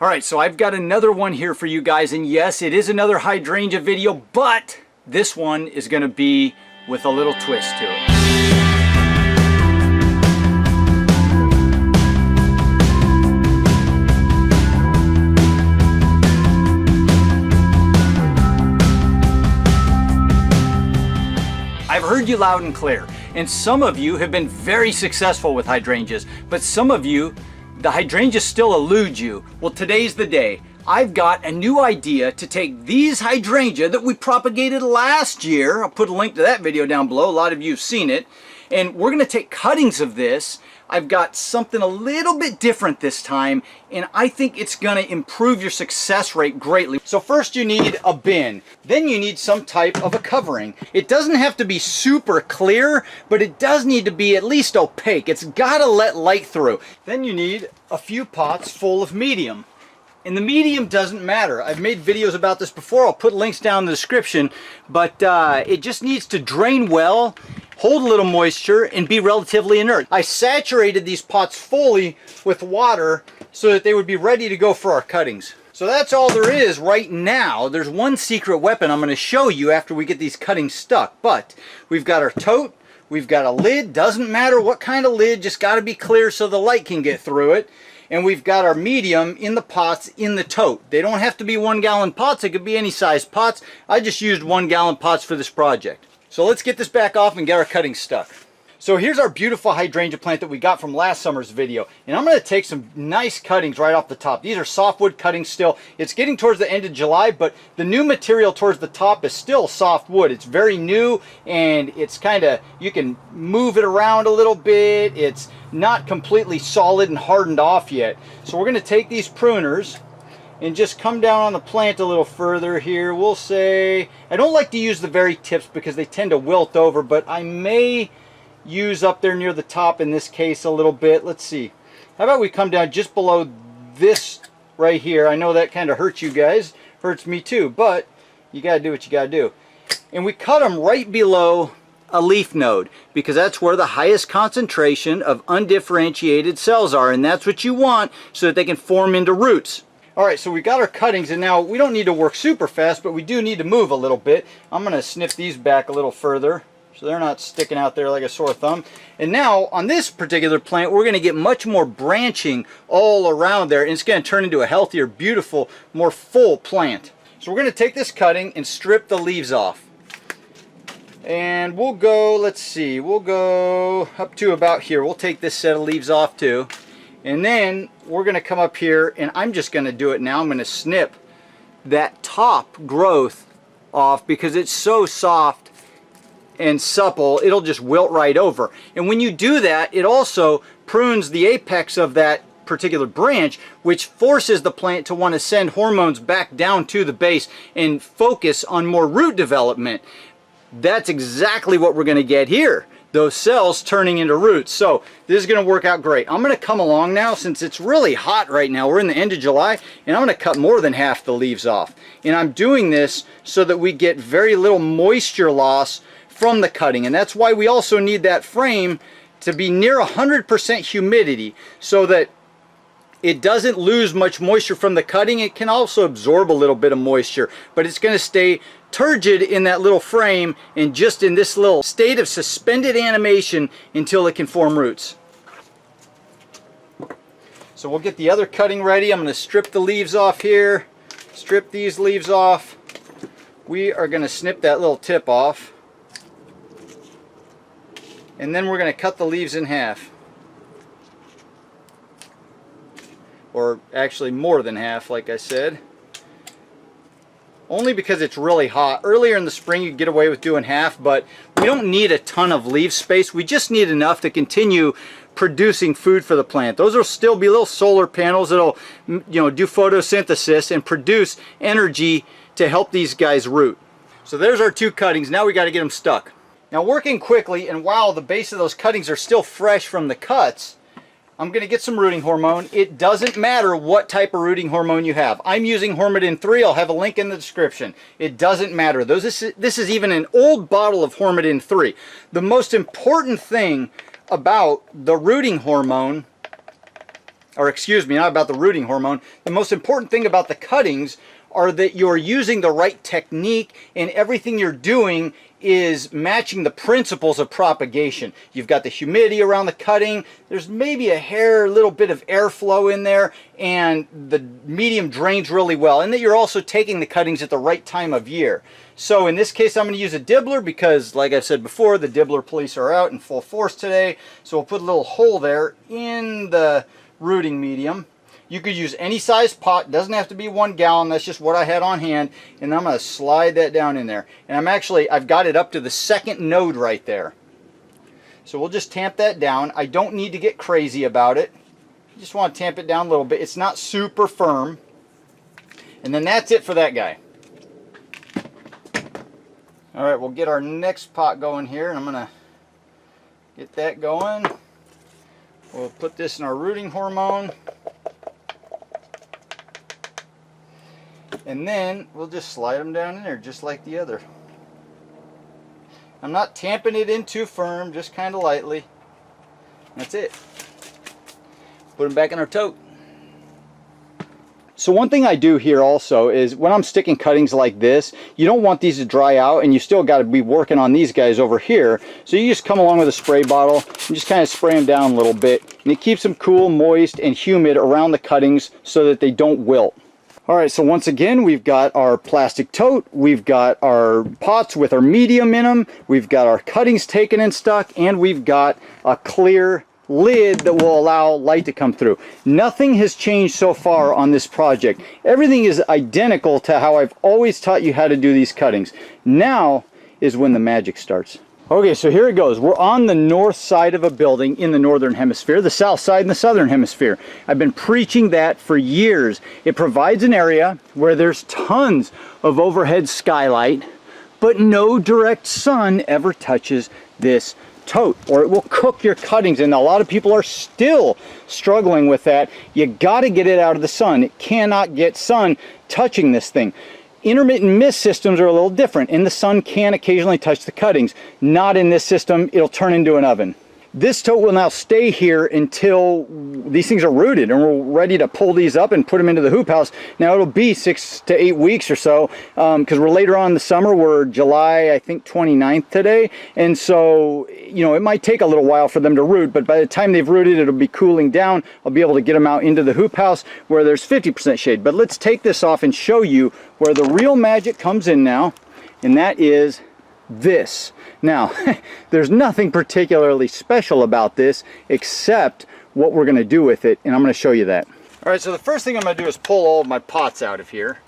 Alright, so I've got another one here for you guys, and yes, it is another hydrangea video, but this one is going to be with a little twist to it. I've heard you loud and clear, and some of you have been very successful with hydrangeas, but some of you, the hydrangeas still elude you. Well, today's the day. I've got a new idea to take these hydrangea that we propagated last year. I'll put a link to that video down below. A lot of you have seen it. And we're going to take cuttings of this. I've got something a little bit different this time, and I think it's going to improve your success rate greatly. So first you need a bin. Then you need some type of a covering. It doesn't have to be super clear, but it does need to be at least opaque. It's got to let light through. Then you need a few pots full of medium. And the medium doesn't matter. I've made videos about this before. I'll put links down in the description. But it just needs to drain well, hold a little moisture, and be relatively inert. I saturated these pots fully with water so that they would be ready to go for our cuttings. So that's all there is right now. There's one secret weapon I'm going to show you after we get these cuttings stuck. But we've got our tote, we've got a lid. Doesn't matter what kind of lid, just got to be clear so the light can get through it. And we've got our medium in the pots in the tote. They don't have to be 1 gallon pots. It could be any size pots. I just used 1 gallon pots for this project. So let's get this back off and get our cuttings stuck. So here's our beautiful hydrangea plant that we got from last summer's video. And I'm going to take some nice cuttings right off the top. These are softwood cuttings still. It's getting towards the end of July, but the new material towards the top is still softwood. It's very new, and it's kind of, you can move it around a little bit. It's not completely solid and hardened off yet. So we're going to take these pruners and just come down on the plant a little further here. We'll say, I don't like to use the very tips because they tend to wilt over, but I may use up there near the top in this case a little bit. Let's see. How about we come down just below this right here? I know that kind of hurts you guys. Hurts me too, but you got to do what you got to do. And we cut them right below a leaf node because that's where the highest concentration of undifferentiated cells are, and that's what you want so that they can form into roots. Alright, so we got our cuttings, and now we don't need to work super fast, but we do need to move a little bit. I'm going to snip these back a little further so they're not sticking out there like a sore thumb. And now on this particular plant we're going to get much more branching all around there, and it's going to turn into a healthier, beautiful, more full plant. So we're going to take this cutting and strip the leaves off. And we'll go, let's see, we'll go up to about here. We'll take this set of leaves off too. And then we're going to come up here, and I'm just going to do it now. I'm going to snip that top growth off because it's so soft and supple, it'll just wilt right over. And when you do that, it also prunes the apex of that particular branch, which forces the plant to want to send hormones back down to the base and focus on more root development. That's exactly what we're going to get here. Those cells turning into roots. So this is going to work out great. I'm going to come along now, since it's really hot right now. We're in the end of July, and I'm going to cut more than half the leaves off. And I'm doing this so that we get very little moisture loss from the cutting, and that's why we also need that frame to be near 100% humidity so that it doesn't lose much moisture from the cutting. It can also absorb a little bit of moisture, but it's going to stay turgid in that little frame and just in this little state of suspended animation until it can form roots. So we'll get the other cutting ready. I'm going to strip the leaves off here, strip these leaves off. We are going to snip that little tip off, and then we're going to cut the leaves in half, or actually more than half, like I said, only because it's really hot. Earlier in the spring you'd get away with doing half, but we don't need a ton of leaf space. We just need enough to continue producing food for the plant. Those will still be little solar panels that'll, do photosynthesis and produce energy to help these guys root. So there's our two cuttings. Now we got to get them stuck. Now, working quickly, and while the base of those cuttings are still fresh from the cuts, I'm going to get some rooting hormone. It doesn't matter what type of rooting hormone you have. I'm using Hormidin 3. I'll have a link in the description. It doesn't matter. This is even an old bottle of Hormidin 3. The most important thing about the rooting hormone or excuse me, not about the rooting hormone. The most important thing about the cuttings are that you're using the right technique, and everything you're doing is matching the principles of propagation. You've got the humidity around the cutting, there's maybe a little bit of airflow in there, and the medium drains really well, and that you're also taking the cuttings at the right time of year. So in this case I'm going to use a dibbler because, like I said before, the dibbler police are out in full force today. So we'll put a little hole there in the rooting medium. You could use any size pot, doesn't have to be 1 gallon, that's just what I had on hand, and I'm going to slide that down in there. And I've got it up to the 2nd node right there. So we'll just tamp that down. I don't need to get crazy about it. I just want to tamp it down a little bit. It's not super firm. And then that's it for that guy. Alright, we'll get our next pot going here, and I'm going to get that going. We'll put this in our rooting hormone. And then we'll just slide them down in there just like the other. I'm not tamping it in too firm, just kind of lightly. That's it. Put them back in our tote. So one thing I do here also is when I'm sticking cuttings like this, you don't want these to dry out, and you still got to be working on these guys over here. So you just come along with a spray bottle and just kind of spray them down a little bit, and it keeps them cool, moist, and humid around the cuttings so that they don't wilt. Alright, so once again, we've got our plastic tote, we've got our pots with our medium in them, we've got our cuttings taken and stuck, and we've got a clear lid that will allow light to come through. Nothing has changed so far on this project. Everything is identical to how I've always taught you how to do these cuttings. Now is when the magic starts. Okay, so here it goes. We're on the north side of a building in the northern hemisphere, the south side in the southern hemisphere. I've been preaching that for years. It provides an area where there's tons of overhead skylight, but no direct sun ever touches this tote, or it will cook your cuttings, and a lot of people are still struggling with that. You got to get it out of the sun. It cannot get sun touching this thing. Intermittent mist systems are a little different, and the sun can occasionally touch the cuttings. Not in this system. It'll turn into an oven. This tote will now stay here until these things are rooted and we're ready to pull these up and put them into the hoop house. Now it'll be 6 to 8 weeks or so, because we're later on in the summer. We're July, I think 29th today, and so you know it might take a little while for them to root, but by the time they've rooted, it'll be cooling down. I'll be able to get them out into the hoop house where there's 50% shade. But let's take this off and show you where the real magic comes in now, and that is this. Now, there's nothing particularly special about this except what we're going to do with it, and I'm going to show you that. Alright, so the first thing I'm going to do is pull all of my pots out of here,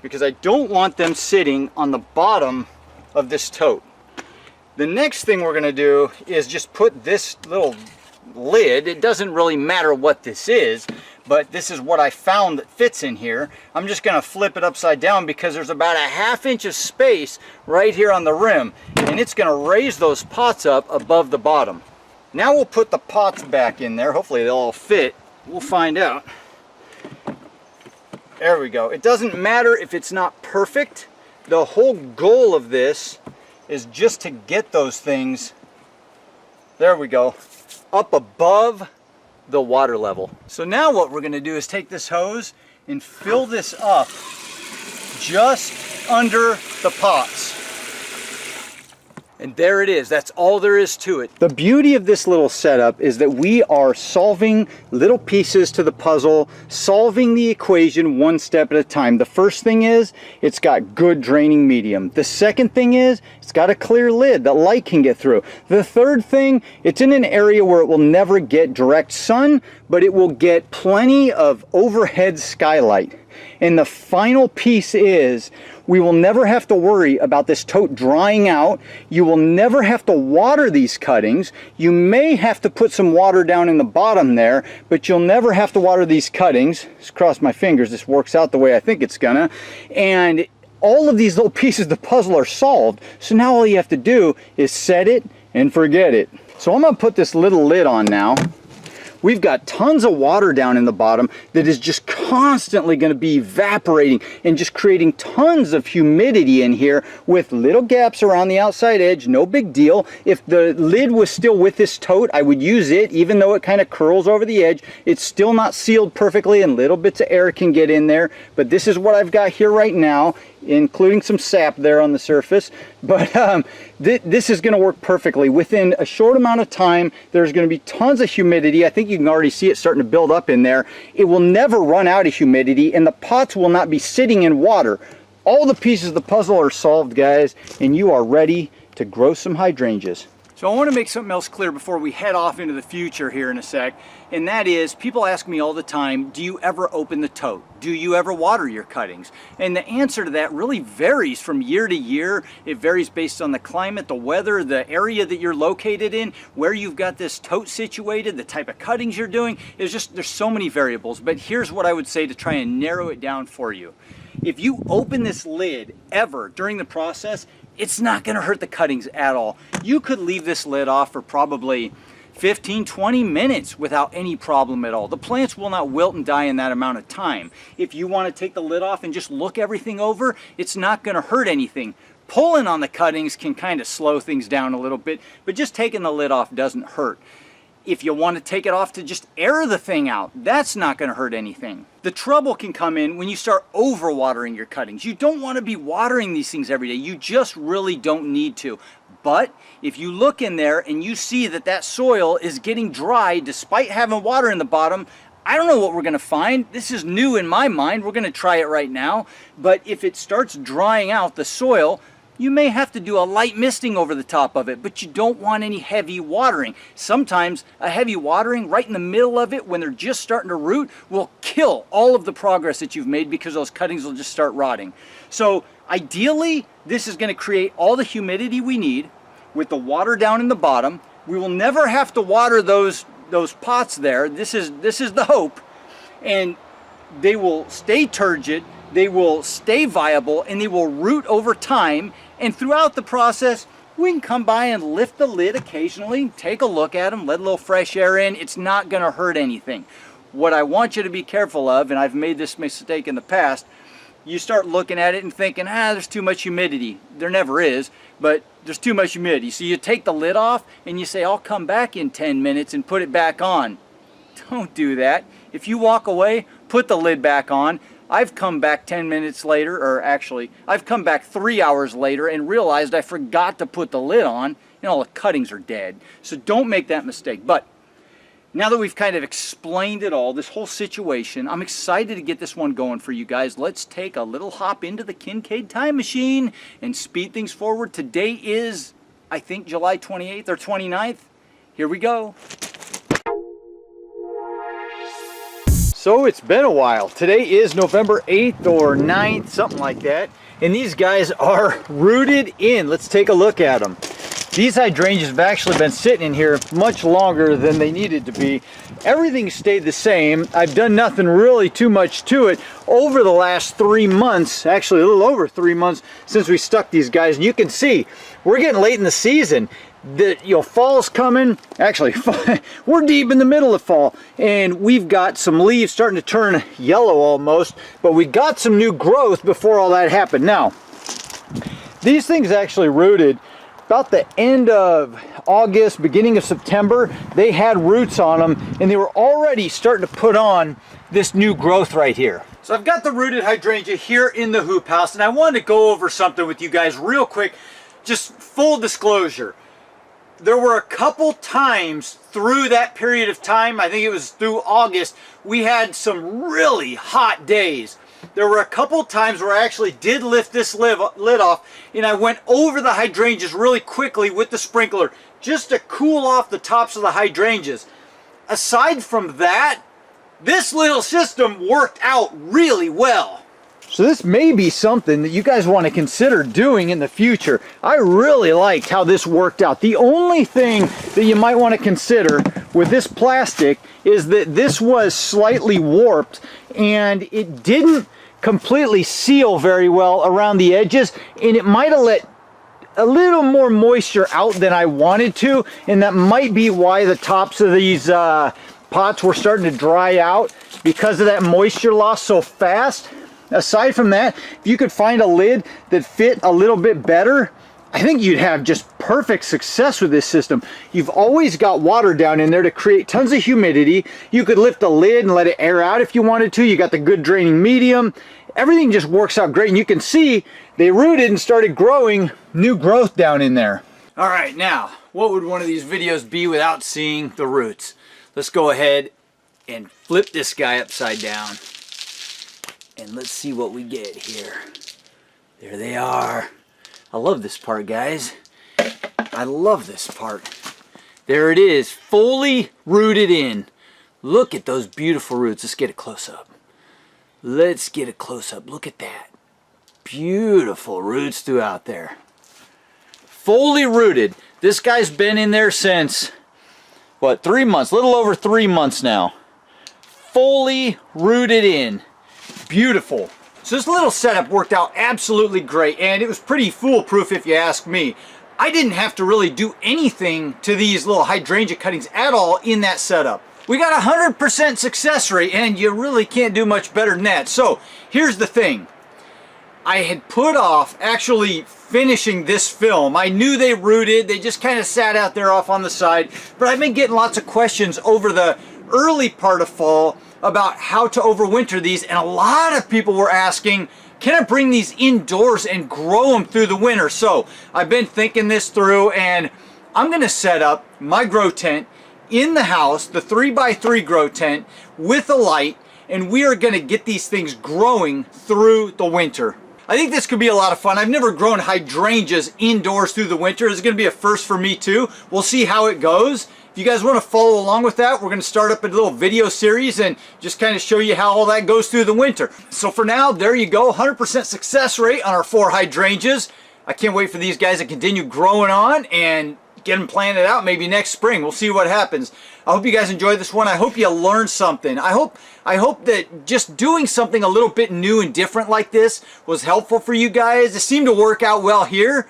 because I don't want them sitting on the bottom of this tote. The next thing we're going to do is just put this little lid. It doesn't really matter what this is, but this is what I found that fits in here. I'm just going to flip it upside down because there's about a ½ inch of space right here on the rim, and it's going to raise those pots up above the bottom. Now we'll put the pots back in there. Hopefully they'll all fit. We'll find out. There we go. It doesn't matter if it's not perfect. The whole goal of this is just to get those things, there we go, up above the water level. So now what we're going to do is take this hose and fill this up just under the pots. And there it is. That's all there is to it. The beauty of this little setup is that we are solving little pieces to the puzzle, solving the equation one step at a time. The first thing is it's got good draining medium. The second thing is it's got a clear lid that light can get through. The third thing, it's in an area where it will never get direct sun, but it will get plenty of overhead skylight. And the final piece is we will never have to worry about this tote drying out. You will never have to water these cuttings. You may have to put some water down in the bottom there, but you'll never have to water these cuttings. Just cross my fingers this works out the way I think it's gonna. And all of these little pieces of the puzzle are solved. So now all you have to do is set it and forget it. So I'm gonna put this little lid on now. we've got tons of water down in the bottom that is just constantly going to be evaporating and just creating tons of humidity in here with little gaps around the outside edge. No big deal. If the lid was still with this tote, I would use it, even though it kind of curls over the edge. It's still not sealed perfectly and little bits of air can get in there, but this is what I've got here right now, including some sap there on the surface. But this is going to work perfectly. Within a short amount of time, there's going to be tons of humidity. I think you can already see it starting to build up in there. It will never run out of humidity, and the pots will not be sitting in water. All the pieces of the puzzle are solved, guys, and you are ready to grow some hydrangeas. So I want to make something else clear before we head off into the future here in a sec, and that is, people ask me all the time, do you ever open the tote? Do you ever water your cuttings? And the answer to that really varies from year to year. It varies based on the climate, the weather, the area that you're located in, where you've got this tote situated, the type of cuttings you're doing. There's so many variables, but here's what I would say to try and narrow it down for you. If you open this lid ever during the process, it's not going to hurt the cuttings at all. You could leave this lid off for probably 15-20 minutes without any problem at all. The plants will not wilt and die in that amount of time. If you want to take the lid off and just look everything over, it's not going to hurt anything. Pulling on the cuttings can kind of slow things down a little bit, but just taking the lid off doesn't hurt. If you want to take it off to just air the thing out, that's not going to hurt anything. The trouble can come in when you start over-watering your cuttings. You don't want to be watering these things every day. You just really don't need to. But if you look in there and you see that that soil is getting dry despite having water in the bottom, I don't know what we're going to find. This is new in my mind. We're going to try it right now. But if it starts drying out the soil, you may have to do a light misting over the top of it, but you don't want any heavy watering. Sometimes a heavy watering right in the middle of it when they're just starting to root will kill all of the progress that you've made because those cuttings will just start rotting. So ideally, this is going to create all the humidity we need with the water down in the bottom. We will never have to water those pots there. This is the hope. And they will stay turgid, they will stay viable, and they will root over time. And throughout the process, we can come by and lift the lid occasionally, take a look at them, let a little fresh air in. It's not going to hurt anything. What I want you to be careful of, and I've made this mistake in the past, you start looking at it and thinking, there's too much humidity. There never is, but there's too much humidity. So you take the lid off and you say, I'll come back in 10 minutes and put it back on. Don't do that. If you walk away, put the lid back on. I've come back 10 minutes later, or actually, I've come back 3 hours later and realized I forgot to put the lid on, and all the cuttings are dead. So don't make that mistake. But now that we've kind of explained it all, this whole situation, I'm excited to get this one going for you guys. Let's take a little hop into the Kincaid time machine and speed things forward. Today is, I think, July 28th or 29th. Here we go. So it's been a while. Today is November 8th or 9th, something like that. And these guys are rooted in. Let's take a look at them. These hydrangeas have actually been sitting in here much longer than they needed to be. Everything stayed the same. I've done nothing really too much to it over the last 3 months, actually a little over 3 months since we stuck these guys. And you can see we're getting late in the season. Fall's coming. Actually, we're deep in the middle of fall, and we've got some leaves starting to turn yellow almost, but we got some new growth before all that happened. Now, these things actually rooted about the end of August, beginning of September. They had roots on them, and they were already starting to put on this new growth right here. So I've got the rooted hydrangea here in the hoop house, and I wanted to go over something with you guys real quick. Just full disclosure. There were a couple times through that period of time, I think it was through August, we had some really hot days. There were a couple times where I actually did lift this lid off, and I went over the hydrangeas really quickly with the sprinkler just to cool off the tops of the hydrangeas. Aside from that, this little system worked out really well. So this may be something that you guys want to consider doing in the future. I really liked how this worked out. The only thing that you might want to consider with this plastic is that this was slightly warped and it didn't completely seal very well around the edges, and it might have let a little more moisture out than I wanted to, and that might be why the tops of these pots were starting to dry out because of that moisture loss so fast. Aside from that, if you could find a lid that fit a little bit better, I think you'd have just perfect success with this system. You've always got water down in there to create tons of humidity. You could lift the lid and let it air out if you wanted to. You got the good draining medium. Everything just works out great, and you can see they rooted and started growing new growth down in there. All right, now, what would one of these videos be without seeing the roots? Let's go ahead and flip this guy upside down, and let's see what we get here. There they are. I love this part, guys. I love this part. There it is, fully rooted in. Look at those beautiful roots. Let's get a close-up. Let's get a close-up. Look at that. Beautiful roots throughout there. Fully rooted. This guy's been in there since, what, 3 months? A little over 3 months now. Fully rooted in. Beautiful. So this little setup worked out absolutely great, and it was pretty foolproof if you ask me. I didn't have to really do anything to these little hydrangea cuttings at all in that setup. We got a 100% success rate, and you really can't do much better than that. So here's the thing. I had put off actually finishing this film. I knew they rooted, they just kind of sat out there off on the side, but I've been getting lots of questions over the early part of fall about how to overwinter these, and a lot of people were asking, can I bring these indoors and grow them through the winter? So I've been thinking this through, and I'm gonna set up my grow tent in the house, the 3x3 grow tent with a light, and we are gonna get these things growing through the winter. I think this could be a lot of fun. I've never grown hydrangeas indoors through the winter. It's gonna be a first for me too. We'll see how it goes. If you guys want to follow along with that, we're going to start up a little video series and just kind of show you how all that goes through the winter. So for now, there you go, 100% success rate on our 4 hydrangeas. I can't wait for these guys to continue growing on and get them planted out maybe next spring. We'll see what happens. I hope you guys enjoyed this one. I hope you learned something. I hope that just doing something a little bit new and different like this was helpful for you guys. It seemed to work out well here.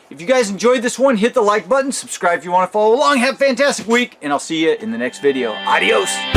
If you guys enjoyed this one, hit the like button, subscribe if you want to follow along. Have a fantastic week, and I'll see you in the next video. Adios!